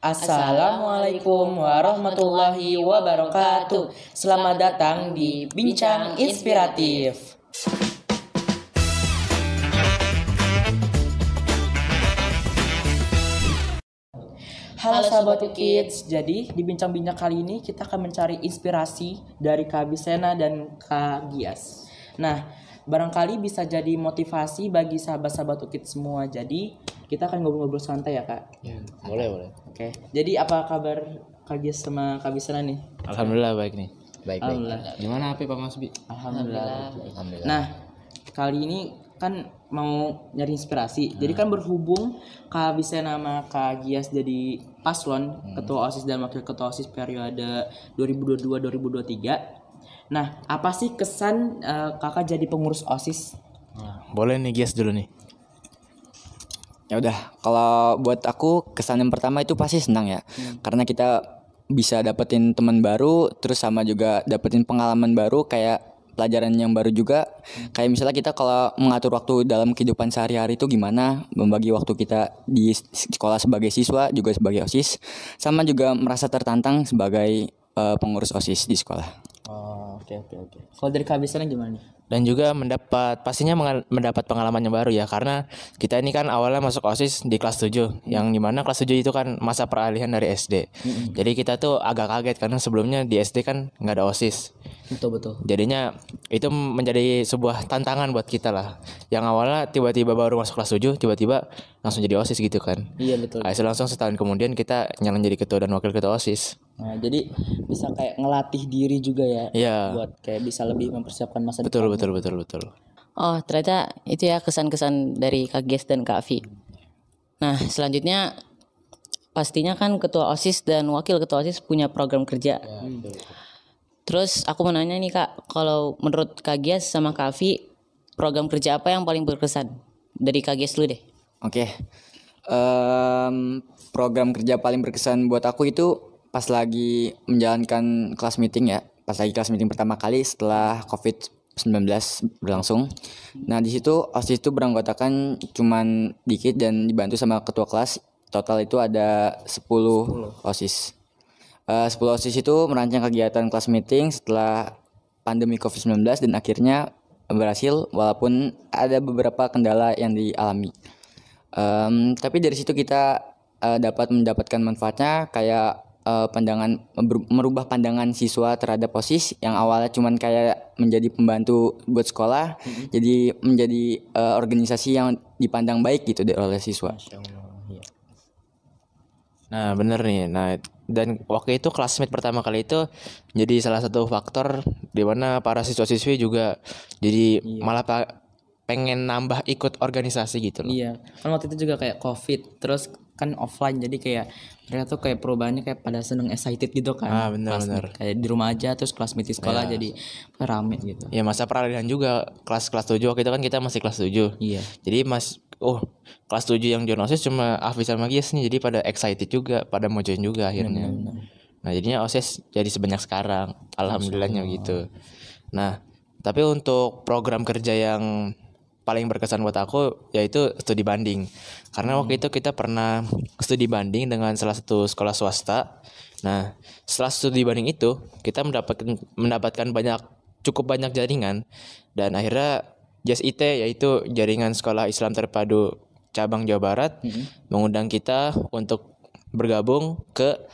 Assalamualaikum warahmatullahi wabarakatuh. Selamat datang di Bincang Inspiratif. Halo sahabat Kids, jadi di bincang-bincang kali ini kita akan mencari inspirasi dari Kak Bisena dan Kak Gias. Nah, barangkali bisa jadi motivasi bagi sahabat-sahabat Kids semua. Jadi kita akan ngobrol-ngobrol santai ya Kak? Ya, boleh. Oke, jadi apa kabar Kak Gias sama Kak Bisena nih? Alhamdulillah baik nih. Baik. Gimana HP Pak Mas Bi? Alhamdulillah. Nah, kali ini kan mau nyari inspirasi. Jadi kan berhubung Kak Bisena sama Kak Gias jadi paslon ketua OSIS dan wakil ketua OSIS periode 2022-2023. Nah, apa sih kesan Kakak jadi pengurus OSIS? Boleh nih Gias dulu nih. Ya udah, kalau buat aku kesan yang pertama itu pasti senang ya. Karena kita bisa dapetin teman baru, terus sama juga dapetin pengalaman baru, kayak pelajaran yang baru juga. Kayak misalnya kita kalau mengatur waktu dalam kehidupan sehari-hari itu gimana, membagi waktu kita di sekolah sebagai siswa, juga sebagai OSIS, sama juga merasa tertantang sebagai pengurus OSIS di sekolah. Oh, oke. Kalau dari Kak Bisena gimana nih? Dan juga pastinya mendapat pengalaman yang baru ya, karena kita ini kan awalnya masuk OSIS di kelas 7, yang dimana kelas 7 itu kan masa peralihan dari SD. Jadi kita tuh agak kaget karena sebelumnya di SD kan nggak ada OSIS. Betul. Jadinya itu menjadi sebuah tantangan buat kita lah. Yang awalnya tiba-tiba baru masuk kelas 7, tiba-tiba langsung jadi OSIS gitu kan. Iya betul. Langsung setahun kemudian kita nyalon jadi ketua dan wakil ketua OSIS. Nah, jadi bisa kayak ngelatih diri juga ya, Iya. buat kayak bisa lebih mempersiapkan masa Betul. depan. Oh, ternyata itu ya kesan-kesan dari Kak Gies dan Kak Afi. Nah, selanjutnya pastinya kan ketua OSIS dan wakil ketua OSIS punya program kerja. Terus aku mau nanya nih Kak, kalau menurut Kak Gies sama Kak Afi, program kerja apa yang paling berkesan? Dari Kak Gies dulu deh. Oke. Program kerja paling berkesan buat aku itu pas lagi menjalankan kelas meeting ya. Pas lagi kelas meeting pertama kali setelah COVID-19 berlangsung. Nah, di situ OSIS itu beranggotakan cuman dikit dan dibantu sama ketua kelas. Total itu ada 10 OSIS. 10 OSIS itu merancang kegiatan kelas meeting setelah pandemi COVID-19 dan akhirnya berhasil walaupun ada beberapa kendala yang dialami. Tapi dari situ kita dapat mendapatkan manfaatnya, kayak merubah pandangan siswa terhadap OSIS yang awalnya cuman kayak menjadi pembantu buat sekolah, jadi menjadi organisasi yang dipandang baik gitu oleh siswa. Nah bener nih. Nah dan waktu itu classmate pertama kali itu jadi salah satu faktor di mana para siswa-siswi juga jadi malah pengen nambah ikut organisasi gitu loh. Iya, kan waktu itu juga kayak COVID, terus kan offline, jadi kayak mereka tuh kayak perubahannya kayak pada seneng excited gitu kan. Benar. Kayak di rumah aja, terus kelas meeting sekolah jadi rame gitu. Ya masa peralihan juga kelas 7 waktu itu kan kita masih kelas 7. Iya. Jadi kelas 7 yang join OSIS cuma Afi sama Gies nih, jadi pada excited juga, pada mau join juga akhirnya. Nah jadinya OSIS jadi sebanyak sekarang, alhamdulillahnya gitu. Nah tapi untuk program kerja yang paling berkesan buat aku yaitu studi banding. Karena waktu itu kita pernah studi banding dengan salah satu sekolah swasta. Nah, setelah studi banding itu kita mendapatkan cukup banyak jaringan, dan akhirnya JSIT yaitu Jaringan Sekolah Islam Terpadu Cabang Jawa Barat mengundang kita untuk bergabung ke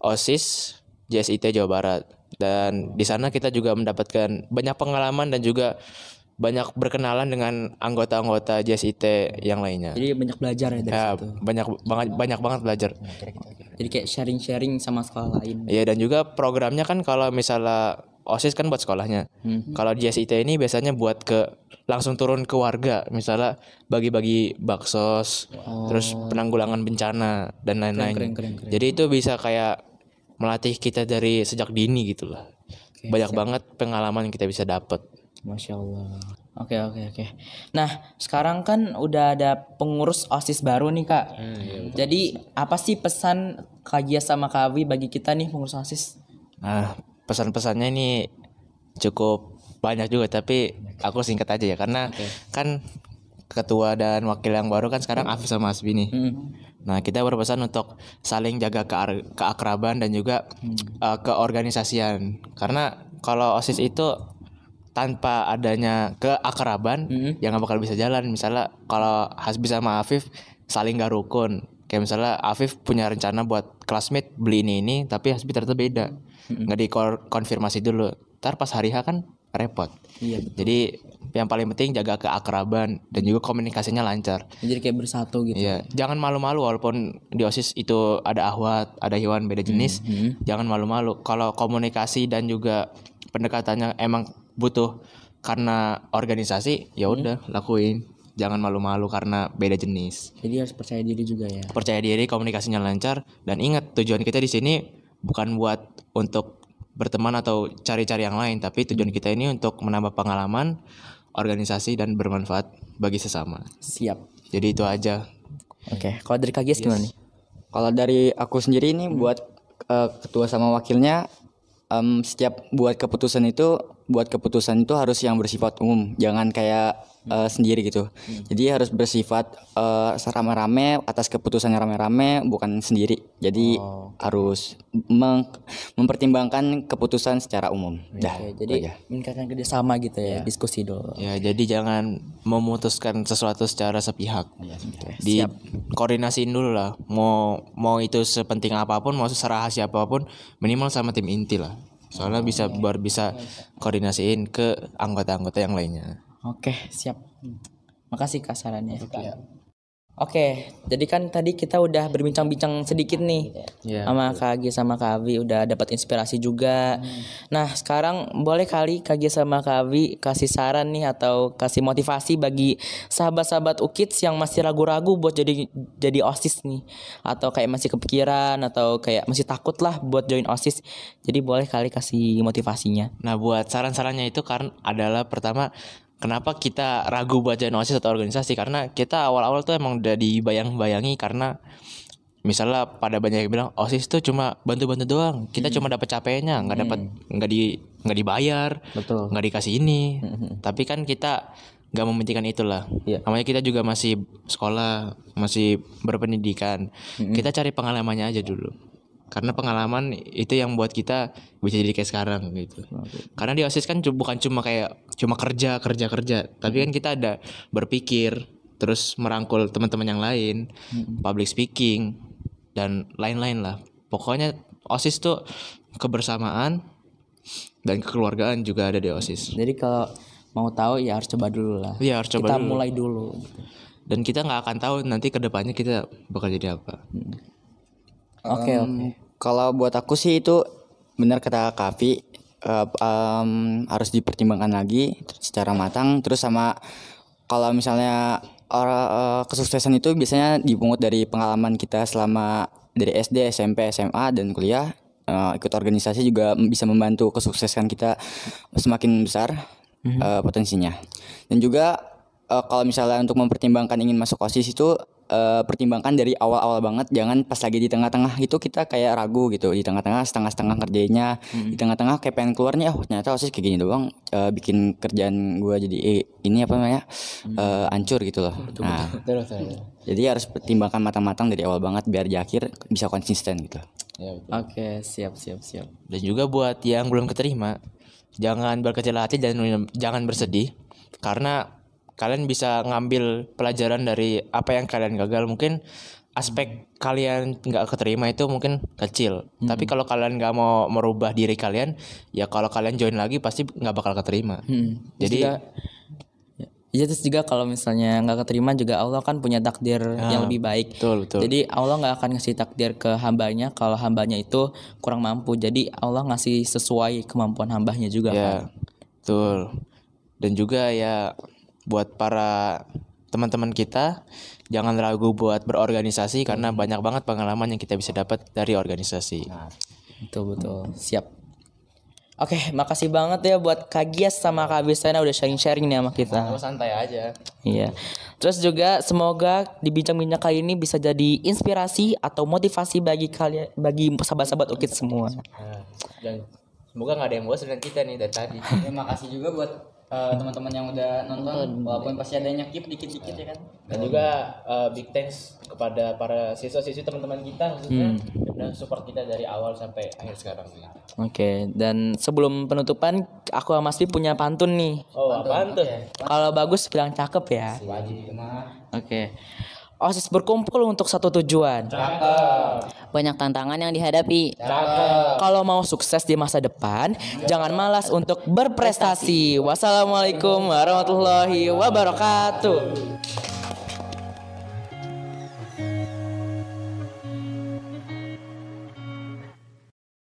OSIS JSIT Jawa Barat. Dan di sana kita juga mendapatkan banyak pengalaman dan juga banyak berkenalan dengan anggota-anggota JSIT yang lainnya. Jadi banyak belajar ya dari situ. Banyak banget belajar. Jadi kayak sharing sama sekolah lain. Iya, dan juga programnya kan kalau misalnya OSIS kan buat sekolahnya. Kalau JSIT ini biasanya buat langsung turun ke warga, misalnya bagi-bagi baksos, terus penanggulangan bencana dan lain-lain. Keren. Jadi itu bisa kayak melatih kita dari sejak dini gitu lah. Banyak banget pengalaman yang kita bisa dapat. Masya Allah. Oke. Nah, sekarang kan udah ada pengurus OSIS baru nih Kak. Jadi apa sih pesan Kak Gias sama Kak Avi bagi kita nih pengurus OSIS? Nah, pesan-pesannya ini cukup banyak juga, tapi aku singkat aja ya, karena kan ketua dan wakil yang baru kan sekarang Afi sama Asbi nih. Nah, kita berpesan untuk saling jaga keakraban dan juga keorganisasian. Karena kalau OSIS itu tanpa adanya keakraban ya nggak bakal bisa jalan. Misalnya kalau Hasbi sama Afif saling gak rukun. Kayak misalnya Afif punya rencana buat classmate beli ini tapi Hasbi ternyata beda. Nggak dikonfirmasi dulu. Ntar pas hari H kan repot. Iya, betul. Jadi yang paling penting jaga keakraban dan juga komunikasinya lancar. Jadi kayak bersatu gitu. Iya, jangan malu-malu walaupun di OSIS itu ada Ahwat, ada Iwan beda jenis. Jangan malu-malu. Kalau komunikasi dan juga pendekatannya emang butuh karena organisasi, ya udah lakuin. Jangan malu-malu karena beda jenis. Jadi harus percaya diri juga ya. Percaya diri, komunikasinya lancar dan ingat tujuan kita di sini bukan buat untuk berteman atau cari-cari yang lain, tapi tujuan kita ini untuk menambah pengalaman, organisasi dan bermanfaat bagi sesama. Siap. Jadi itu aja. Oke, kalau dari Kak Gias gimana nih? Kalau dari aku sendiri ini buat ketua sama wakilnya, setiap buat keputusan itu harus yang bersifat umum, jangan kayak sendiri gitu. Jadi harus bersifat rame-rame, atas keputusan yang rame-rame, bukan sendiri. Jadi harus mempertimbangkan keputusan secara umum. Oke, jadi meningkatkan kerjasama gitu ya, diskusi dulu. Ya, jadi jangan memutuskan sesuatu secara sepihak. Koordinasiin dulu lah. Mau itu sepenting apapun, mau serahasia apapun, minimal sama tim inti lah. Soalnya bisa koordinasiin ke anggota-anggota yang lainnya. Oke, siap. Makasih Kak sarannya. Oke, jadi kan tadi kita udah berbincang-bincang sedikit nih sama Kak Gia sama Kak Avi, udah dapat inspirasi juga. Nah, sekarang boleh kali Kak Gia sama Kak Avi kasih saran nih atau kasih motivasi bagi sahabat-sahabat UKIDS yang masih ragu-ragu buat jadi OSIS nih, atau kayak masih kepikiran atau kayak masih takut lah buat join OSIS. Jadi boleh kali kasih motivasinya. Nah, buat saran-sarannya itu karena adalah pertama, kenapa kita ragu buat join OSIS atau organisasi? Karena kita awal-awal tuh emang udah dibayang-bayangi karena misalnya pada banyak yang bilang OSIS tuh cuma bantu-bantu doang. Kita cuma dapat capeknya, nggak dibayar, Betul. nggak dikasih ini. Tapi kan kita nggak mementingkan itulah. Namanya kita juga masih sekolah, masih berpendidikan. Kita cari pengalamannya aja dulu. Karena pengalaman itu yang buat kita bisa jadi kayak sekarang gitu. Karena di OSIS kan bukan cuma kerja, tapi kan kita ada berpikir, terus merangkul teman-teman yang lain, public speaking dan lain-lain lah. Pokoknya OSIS tuh kebersamaan dan kekeluargaan juga ada di OSIS. Jadi kalau mau tahu ya harus coba dulu lah. Iya, harus coba kita dulu. mulai dulu gitu. Dan kita nggak akan tahu nanti kedepannya kita bakal jadi apa. Oke. Kalau buat aku sih itu benar kata Kavi, harus dipertimbangkan lagi secara matang. Terus sama kalau misalnya kesuksesan itu biasanya dipungut dari pengalaman kita selama dari SD, SMP, SMA dan kuliah. Ikut organisasi juga bisa membantu kesuksesan kita semakin besar potensinya. Dan juga kalau misalnya untuk mempertimbangkan ingin masuk OSIS itu pertimbangkan dari awal-awal banget, jangan pas lagi di tengah-tengah itu kita kayak ragu gitu, di tengah-tengah setengah-setengah kerjanya, di tengah-tengah kayak pengen keluarnya, ternyata OSIS kayak gini doang, bikin kerjaan gue jadi ini apa namanya hancur gitu loh. Betul. Jadi harus pertimbangkan matang-matang dari awal banget biar di akhir bisa konsisten gitu. Oke, siap. Dan juga buat yang belum keterima, jangan berkecil hati dan jangan bersedih karena kalian bisa ngambil pelajaran dari apa yang kalian gagal. Mungkin aspek kalian nggak keterima itu mungkin kecil, tapi kalau kalian nggak mau merubah diri kalian, ya kalau kalian join lagi pasti nggak bakal keterima. Jadi terus juga kalau misalnya nggak keterima juga Allah kan punya takdir yang lebih baik. Betul. Jadi Allah nggak akan ngasih takdir ke hambanya kalau hambanya itu kurang mampu. Jadi Allah ngasih sesuai kemampuan hambanya juga kan. Betul. Dan juga ya buat para teman-teman kita, jangan ragu buat berorganisasi karena banyak banget pengalaman yang kita bisa dapat dari organisasi. Betul. Siap. Oke, makasih banget ya buat Kak Gias sama Kak Bisena udah sharing-sharing nih sama kita. Santai aja. Iya. Terus juga semoga di bincang-bincang kali ini bisa jadi inspirasi atau motivasi bagi kalian, bagi sahabat-sahabat UKIDS semua. Dan semoga nggak ada yang bosan dengan kita nih dari tadi. Terima kasih juga buat teman-teman yang udah nonton, walaupun pasti ada yang nyekip dikit-dikit ya kan. Dan juga big thanks kepada para siswa-siswi teman-teman kita khususnya yang udah support kita dari awal sampai akhir sekarang. Oke, dan sebelum penutupan aku sama Mas Pi punya pantun nih. Oh, apaan tuh? Kalau bagus bilang cakep ya. Wajib mah. Oke. OSIS berkumpul untuk satu tujuan. Banyak tantangan yang dihadapi. Kalau mau sukses di masa depan, jangan malas untuk berprestasi. Wassalamualaikum warahmatullahi wabarakatuh.